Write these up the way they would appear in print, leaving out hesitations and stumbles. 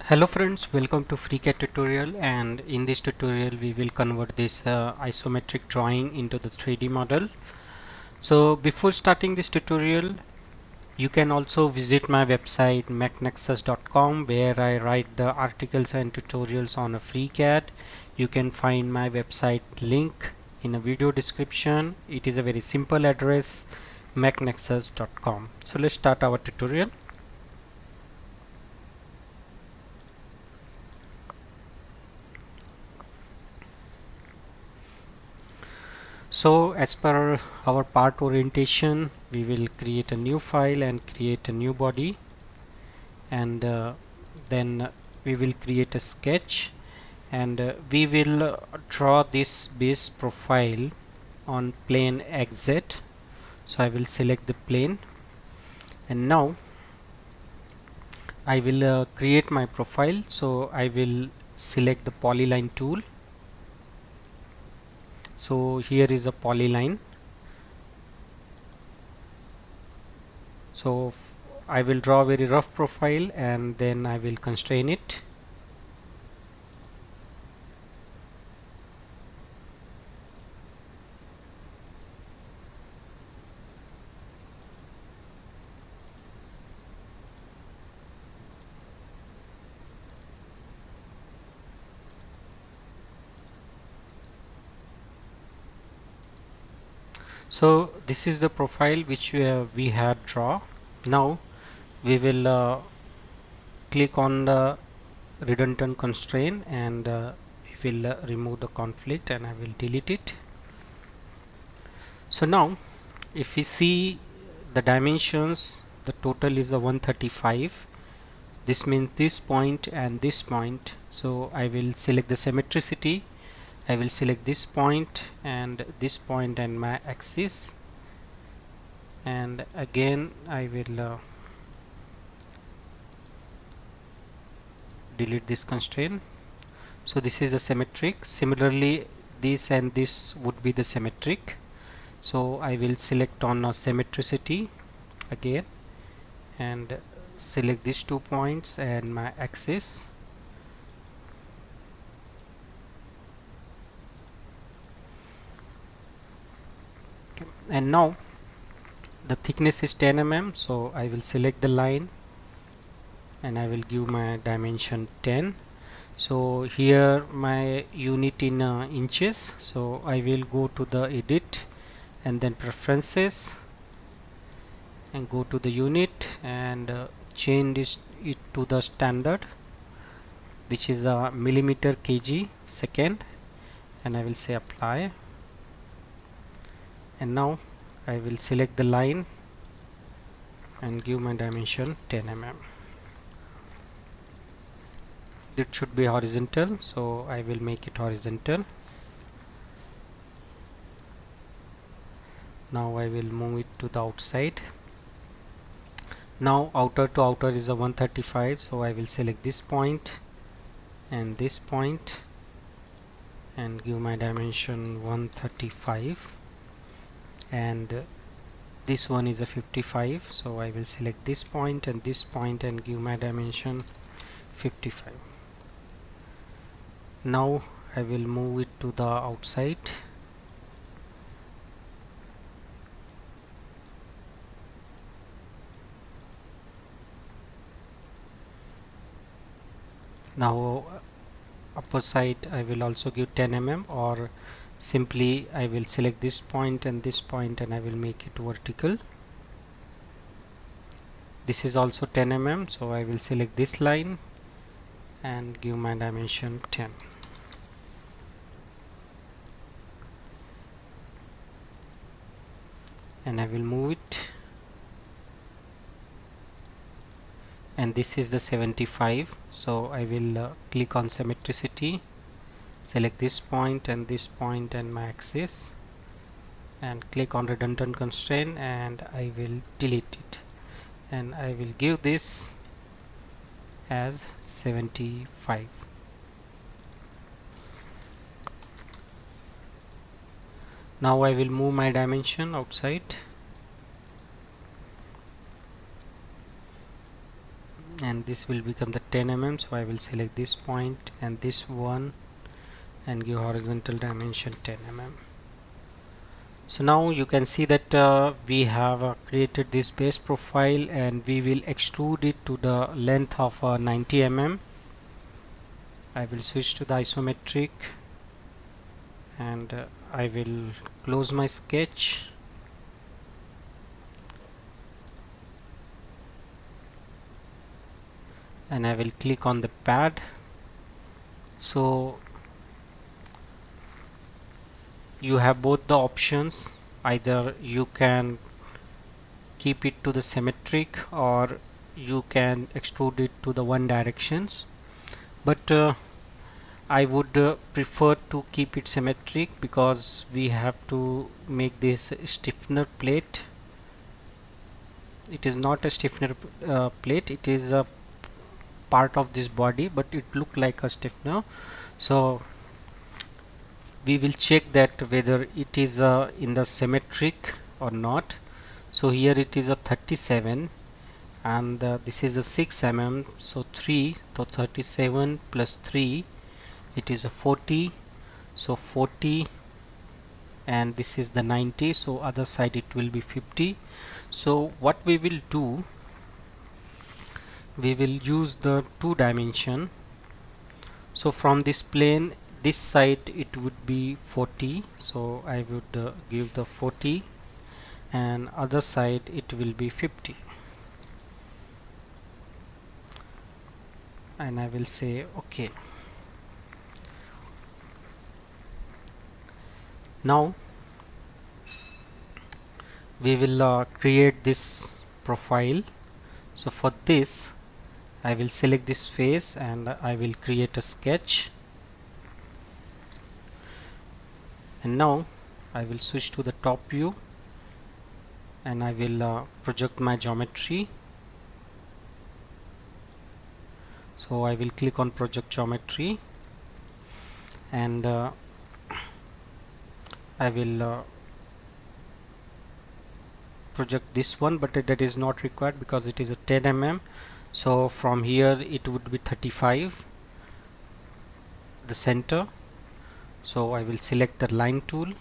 Hello friends, welcome to FreeCAD tutorial, and in this tutorial we will convert this isometric drawing into the 3D model. So before starting this tutorial, you can also visit my website mechnexus.com, where I write the articles and tutorials on a FreeCAD. You can find my website link in a video description. It is a very simple address, mechnexus.com. So let's start our tutorial. So as per our part orientation, we will create a new file and create a new body, and then we will create a sketch, and we will draw this base profile on plane XZ. So I will select the plane, and now I will create my profile. So I will select the polyline tool. So here is a polyline. So I will draw a very rough profile and then I will constrain it. So this is the profile which we had draw. Now we will click on the redundant constraint, and we will remove the conflict, and I will delete it. So now if we see the dimensions, the total is a 135. This means this point and this point. So I will select the symmetricity. I will select this point and my axis, and again I will delete this constraint. So this is the symmetric. Similarly, this and this would be the symmetric. So I will select on symmetricity again and select these 2 points and my axis. And now the thickness is 10 mm, so I will select the line and I will give my dimension 10. So here my unit in inches, so I will go to the edit and then preferences and go to the unit and change it to the standard, which is a millimeter kg second, and I will say apply. And now I will select the line and give my dimension 10 mm. It should be horizontal, so I will make it horizontal. Now I will move it to the outside. Now outer to outer is a 135, so I will select this point and this point and give my dimension 135, and this one is a 55, so I will select this point and give my dimension 55. Now I will move it to the outside. Now upper side I will also give 10 mm, or simply I will select this point and I will make it vertical. This is also 10 mm, so I will select this line and give my dimension 10. And I will move it, and this is the 75, so I will click on symmetricity, select this point and my axis, and click on redundant constraint, and I will delete it, and I will give this as 75. Now I will move my dimension outside, and and this will become the 10 mm. So I will select this point and this one and give horizontal dimension 10 mm. So now you can see that we have created this base profile, and we will extrude it to the length of 90 mm. I will switch to the isometric, and I will close my sketch, and I will click on the pad. So you have both the options. Either you can keep it to the symmetric, or you can extrude it to the one directions, but I would prefer to keep it symmetric, because we have to make this stiffener plate. It is not a stiffener plate, it is a part of this body, but it look like a stiffener. So we will check that whether it is in the symmetric or not. So here it is a 37, and this is a 6 mm, so 3, so 37 plus 3, it is a 40, so 40, and this is the 90, so other side it will be 50. So what we will do, we will use the 2 dimension. So from this plane, this side it would be 40, so I would give the 40, and other side it will be 50, and I will say OK. Now we will create this profile. So for this I will select this face, and I will create a sketch, and now I will switch to the top view, and I will project my geometry. So I will click on project geometry, and I will project this one, but that is not required because it is a 10 mm. So from here it would be 35, the center. So I will select the line tool,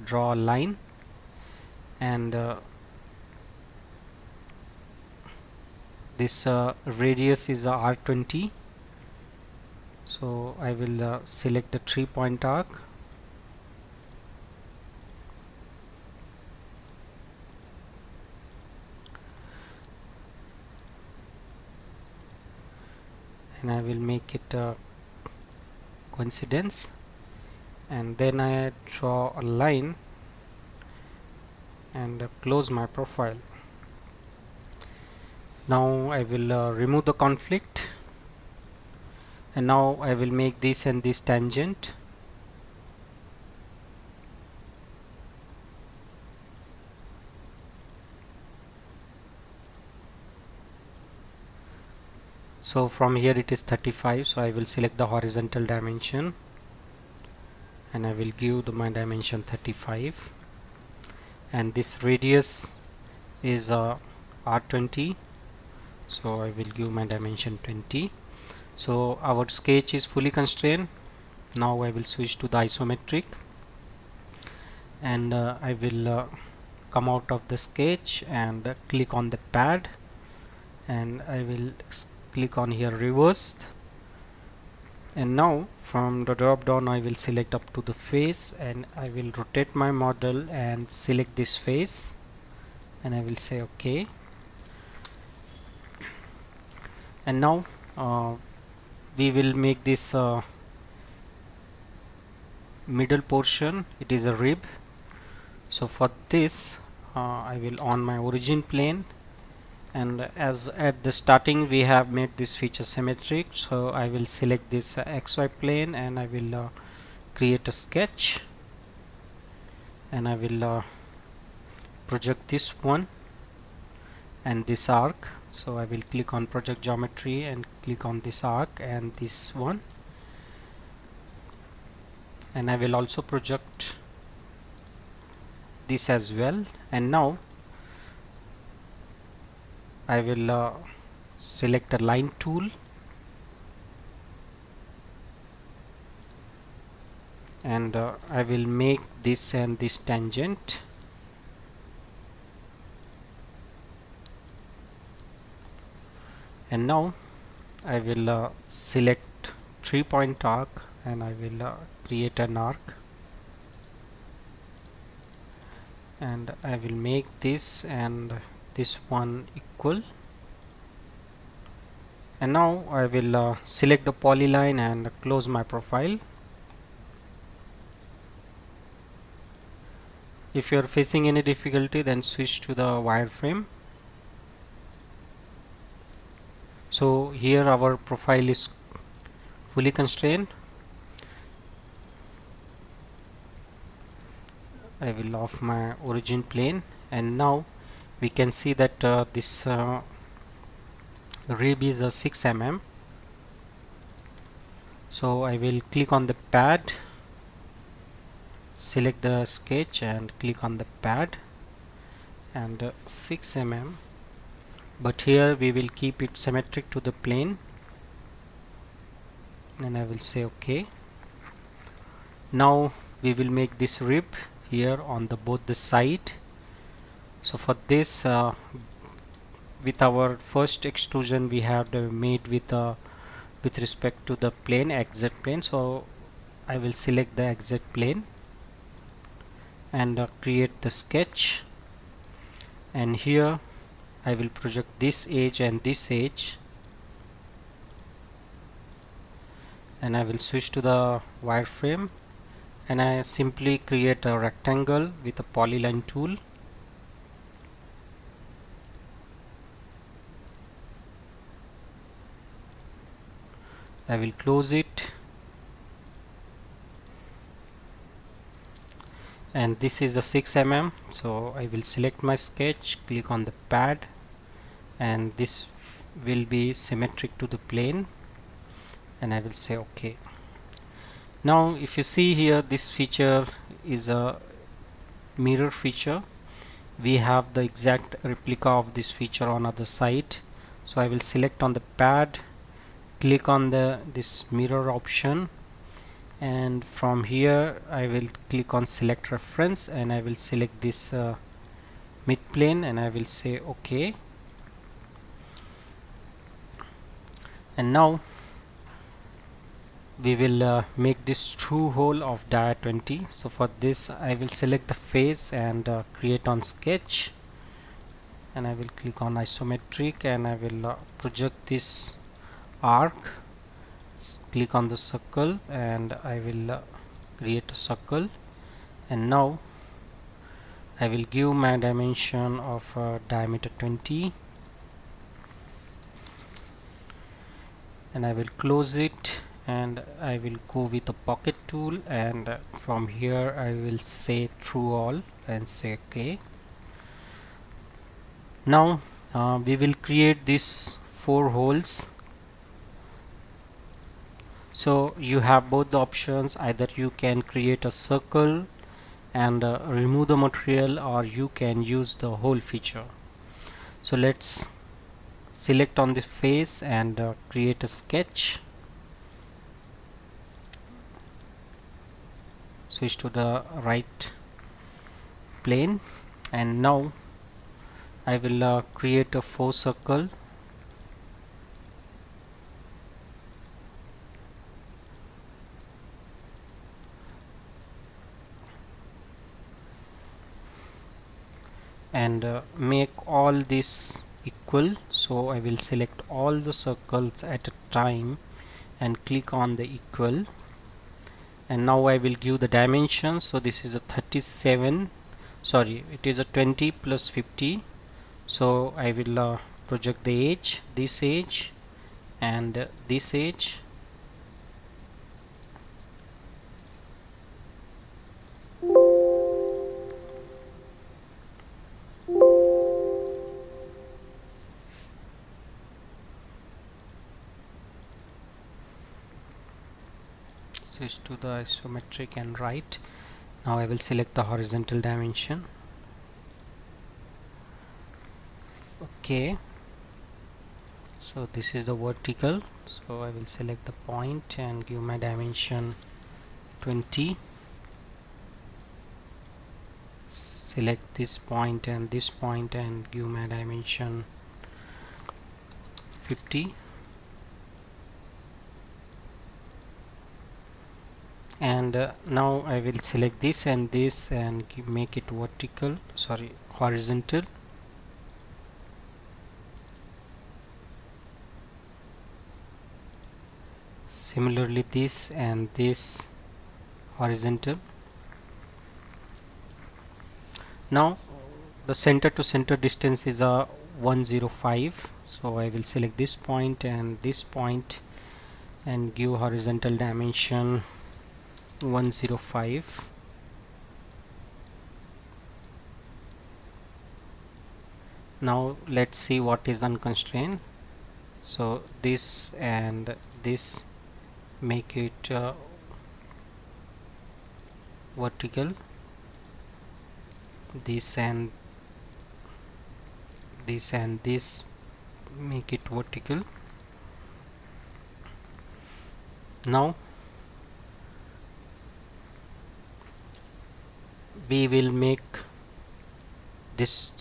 draw a line, and this radius is R20. So I will select the 3-point arc, and I will make it a coincidence, and then I draw a line and close my profile. Now I will remove the conflict, and now I will make this and this tangent. So from here it is 35, so I will select the horizontal dimension, and I will give my dimension 35, and this radius is R20, so I will give my dimension 20. So our sketch is fully constrained. Now I will switch to the isometric, and I will come out of the sketch and click on the pad, and I will click on here reversed, and now from the drop down I will select up to the face, and I will rotate my model and select this face, and I will say OK. And now we will make this middle portion, it is a rib. So for this I will on my origin plane, and as at the starting we have made this feature symmetric, so I will select this XY plane, and I will create a sketch, and I will project this one and this arc. So I will click on project geometry and click on this arc and this one, and I will also project this as well. And now I will select a line tool and I will make this and this tangent, and now I will select 3-point arc and I will create an arc, and I will make this and this one equal, and now I will select the polyline and close my profile. If you are facing any difficulty, then switch to the wireframe. So here our profile is fully constrained. I will off my origin plane, and now we can see that this rib is a 6 mm. So I will click on the pad, select the sketch and click on the pad, and 6 mm, but here we will keep it symmetric to the plane, and I will say OK. Now we will make this rib here on the both the side. So for this with our first extrusion we have made with respect to the plane, exact plane. So I will select the exact plane and create the sketch, and here I will project this edge and this edge, and I will switch to the wireframe, and I simply create a rectangle with a polyline tool. I will close it, and this is a 6 mm. So I will select my sketch, click on the pad, and this will be symmetric to the plane, and I will say OK. Now if you see here, this feature is a mirror feature. We have the exact replica of this feature on other side. So I will select on the pad, click on this mirror option, and from here I will click on select reference, and I will select this mid plane, and I will say OK. And now we will make this true hole of dia 20. So for this I will select the face and create on sketch, and I will click on isometric, and I will project this arc, click on the circle, and I will create a circle, and now I will give my dimension of diameter 20, and I will close it, and I will go with the pocket tool, and from here I will say true all and say OK. Now we will create these 4 holes. So you have both the options, either you can create a circle and remove the material, or you can use the whole feature. So let's select on the face and create a sketch, switch to the right plane, and now I will create a 4 circle, and make all this equal. So I will select all the circles at a time and click on the equal, and now I will give the dimensions. So this is a 37, sorry, it is a 20 plus 50. So I will project the edge, this edge and this edge, switch to the isometric and right. Now I will select the horizontal dimension. OK, So this is the vertical, so I will select the point and give my dimension 20. Select this point and give my dimension 50. And now I will select this and make it horizontal. Similarly this and this horizontal. Now the center to center distance is a 105, so I will select this point and give horizontal dimension 105. Now let's see what is unconstrained. So this and this, make it vertical. This and this, make it vertical. Now we will make this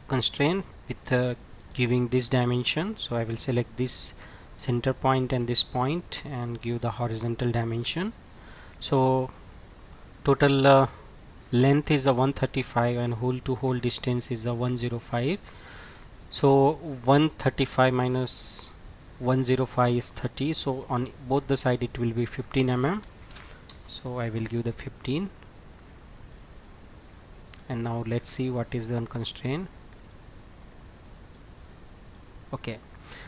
constraint with giving this dimension. So I will select this center point and this point and give the horizontal dimension. So total length is a 135 and hole to hole distance is a 105. So 135 minus 105 is 30, so on both the side it will be 15 mm. So I will give the 15. And now let's see what is the unconstrained. Okay,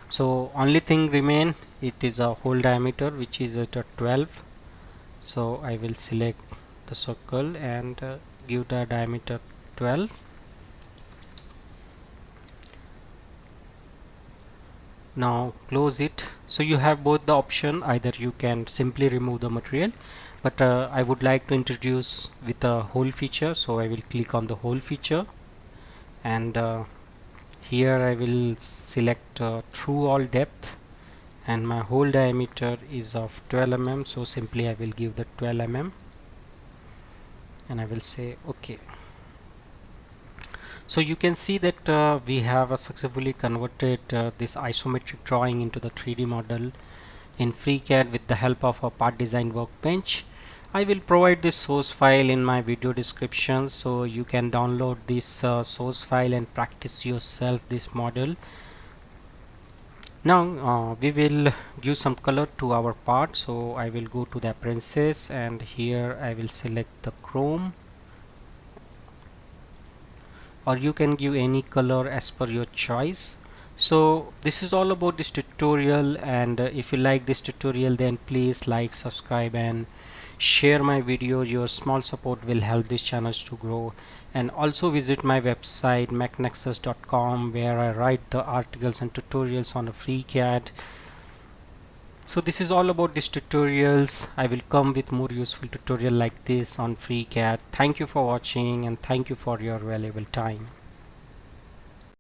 so only thing remain, it is a hole diameter which is at 12. So I will select the circle and give the diameter 12. Now close it. So you have both the option, either you can simply remove the material, but I would like to introduce with a hole feature. So I will click on the hole feature, and here I will select through all depth, and my hole diameter is of 12 mm. So simply I will give the 12 mm and I will say OK. So you can see that we have successfully converted this isometric drawing into the 3D model in FreeCAD with the help of a part design workbench. I will provide this source file in my video description, so you can download this source file and practice yourself this model. Now we will give some color to our part. So I will go to the appearances and here I will select the chrome, or you can give any color as per your choice. So this is all about this tutorial, and if you like this tutorial, then please like, subscribe and share my video. Your small support will help these channels to grow. And also visit my website mechnexus.com, where I write the articles and tutorials on a FreeCAD. So this is all about these tutorials. I will come with more useful tutorial like this on FreeCAD. Thank you for watching and thank you for your valuable time.